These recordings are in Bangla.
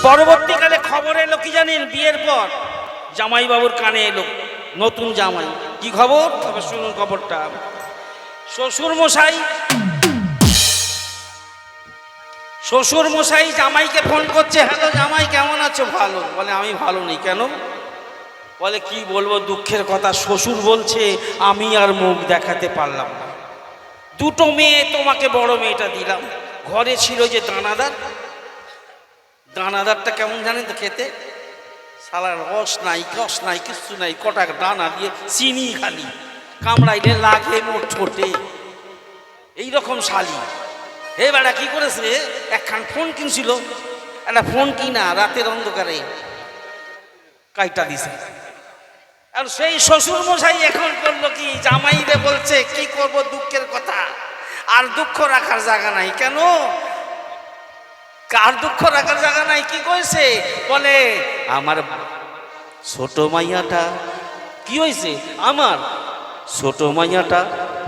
পরবর্তীকালে খবর এলো কি জানেন, বিয়ের পর জামাইবাবুর কানে এলো, নতুন জামাই, কি খবর? তবে শুনুন খবরটা। শ্বশুর মশাই জামাইকে ফোন করছে, হ্যালো জামাই কেমন আছো? ভালো। বলে আমি ভালো নেই। কেন? বলে কি বলবো, দুঃখের কথা, শ্বশুর বলছে আমি আর মুখ দেখাতে পারলাম না। দুটো মেয়ে, তোমাকে বড় মেয়েটা দিলাম, ঘরে ছিল যে দানাদারটা কেমন জানেন তো খেতে? সালা রস নাই, কষ নাই, কিচ্ছু নাই, কটা দানা দিয়ে চিনি খালি, কামড়াইলে লাগে মোট ছোটে, এইরকম শালি। হে বেড়া কি করেছে, একখান ফোন কিনছিল, একটা ফোন কিনা রাতের অন্ধকারে কাইটা দিছে। আর সেই শ্বশুর মশাই এখন করলো কি, জামাইরে বলছে কি করব, দুঃখের কথা, আর দুঃখ রাখার জায়গা নাই। কেন? কার দুঃখ রাখার জায়গা নাই? কি কইছে? বলে আমার ছোট মাইয়াটা। কি হয়েছে? আমার ছোট মাইয়াটা।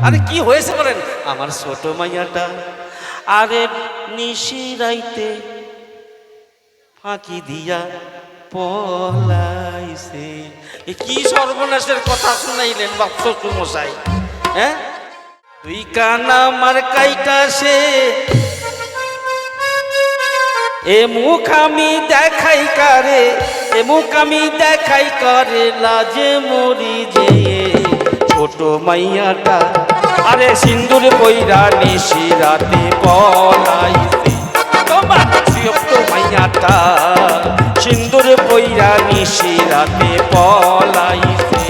আরে কি হয়েছে বলেন? আমার ছোট মাইয়াটা আরে নিশিরাইতে ফাঁকি দিয়া পলাইছে। কি সর্বনাশের কথা শুনাইলেন বাপ শ্বশুর মশাই। হ্যাঁ, তুই কানা আমার কাইটা সে, এ মুখ আমি দেখাই কারে, এ মুখ আমি দেখাই কারে, লাজে মরি যে ছোট মাইয়াটা আরে সিন্দুর পইরা নিশি রাতে পলাইছে। তোমার ছোট মাইয়াটা সিন্দুর পইরা নিশি রাতে পলাইছে।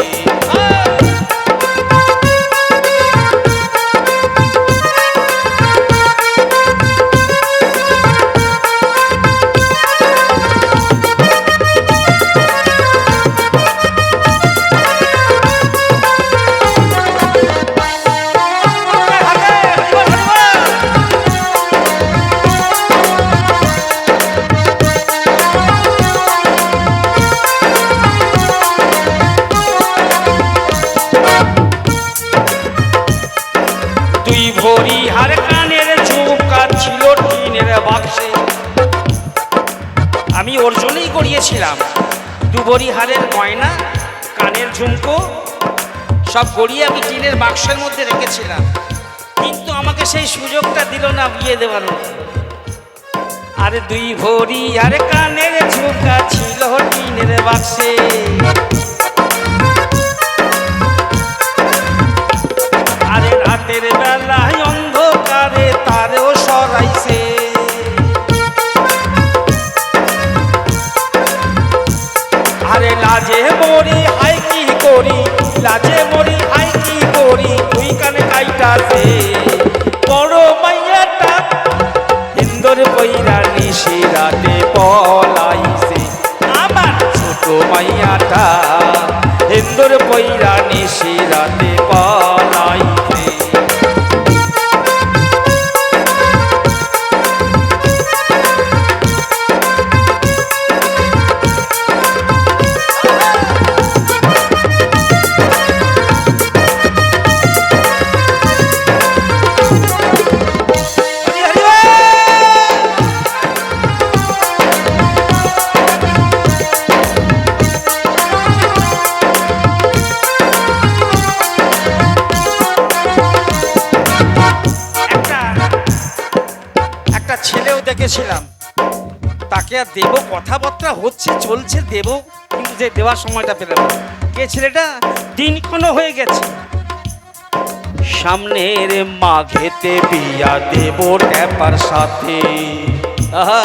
ভরি হার কানের ঝুমকা ছিল টিনের বাক্সে, আমি ওর জন্যই গড়িয়েছিলাম। দুবরি হারের গয়না, কানের ঝুমকো সব গড়িয়ে আমি টিনের বাক্সের মধ্যে রেখেছিলাম, কিন্তু আমাকে সেই সুযোগটা দিল না বিয়ে দেওয়ার। আর দুই ভরি আর কানের ঝুমকা ছিল টিনের বাক্সে, আরে রাতের বেলায় অন্ধকারে তারেও সরাইছে। আরে লাজে মরি হাই কি করি, লাজে মরি হাই কি করি, তুই কানে কাইটাছে বড় মাইয়াটা ইন্দোর পইরা নিশি রাতে পলাইছে। আমার ছোট মাইয়াটা ইন্দোর পইরা নিশি রাতে পলাইছে। দেখেছিলাম, তাকে আর দেব, কথাবার্তা হচ্ছে চলছে, দেব, কিন্তু যে দেওয়ার সময়টা পেলাম না। কে ছেলেটা? দিনক্ষণ হয়ে গেছে, সামনের মাঘেতে বিয়া দেব ট্যাপার সাথে। আহা,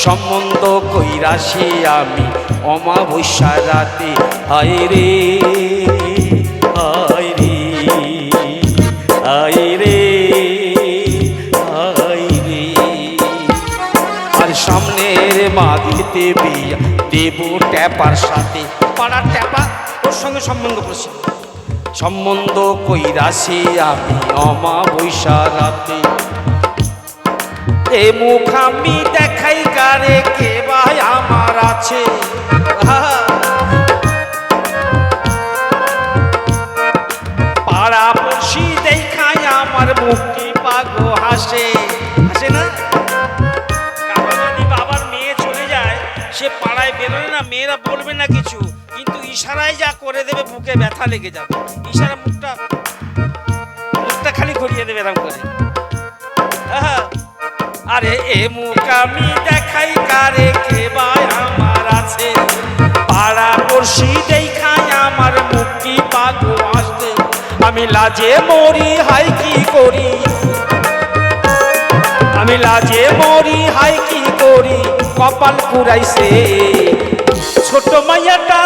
সম্বন্ধ কইরাছি আমি অমাবস্যা রাতে। হায় রে হায় রে হায় রে, সামনের মাঘেতে বিয়া দেব ট্যাপার সাথে। পাড়ার ট্যাপা, ওর সঙ্গে সম্বন্ধ করছি, সম্বন্ধ কইরাছি আমি অমাবস্যা রাতে। এ মুখ আমি দেখাই কারে, কে ভাই আমার আছে? পাড়া পড়শি দেখাই আমার মুখটি পাগো হাসে, হাসে না? মেয়েরা বলবে না কিছু, কিন্তু ইশারায় যা করে দেবে বুকে ব্যথা লেগে যাবে। ইশারা মুখটা খালি ঘুরিয়ে দেবে এরকম করে। আরে এ মুখ আমি দেখাই কারে, কে ভাই আমার আছে, পাড়া পড়শি দেখাই আমার মুক্তি পাগো আসতে, আমি লাজে মরি হাই কি করি, আমি লাজে মরি হাই কি করি, কপাল পুরাইছে ছোট মাইয়াটা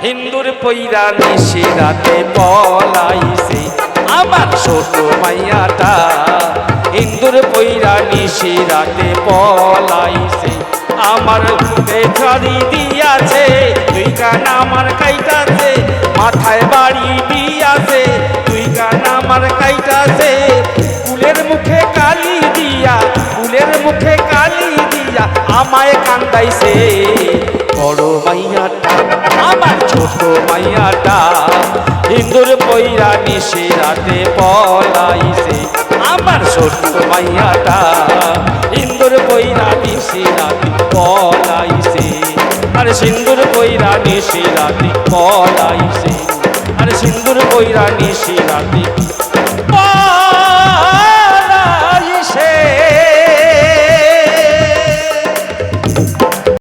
হিন্দুর পইরা নিশি রাতে পলাইছে, আমার ছোট মাইয়াটা হিন্দুর পইরা নিশি রাতে পলাইছে, আমার বেচারি দিয়াছে তুই গান আমার কাইটাছে, মাথায় বাড়ি দিয়াছে তুই গান আমার কাইটাছে, ফুলের মুখে কালি দিয়া, ফুলের মুখে কালি দিয়া আমায় কান্দাইছে বড় মাইয়াটা, আমার ছোট মাইয়াটা হিন্দুর পইরা নিশি রাতে পলাইছে, আমার ছোট মাইয়াটা হিন্দুর পইরা নিশি রাতে পলাইছে, আরে সিন্দুর পইরা নিশি রাতে পলাইছে, আরে সিন্দুর পইরা নিশি রাতে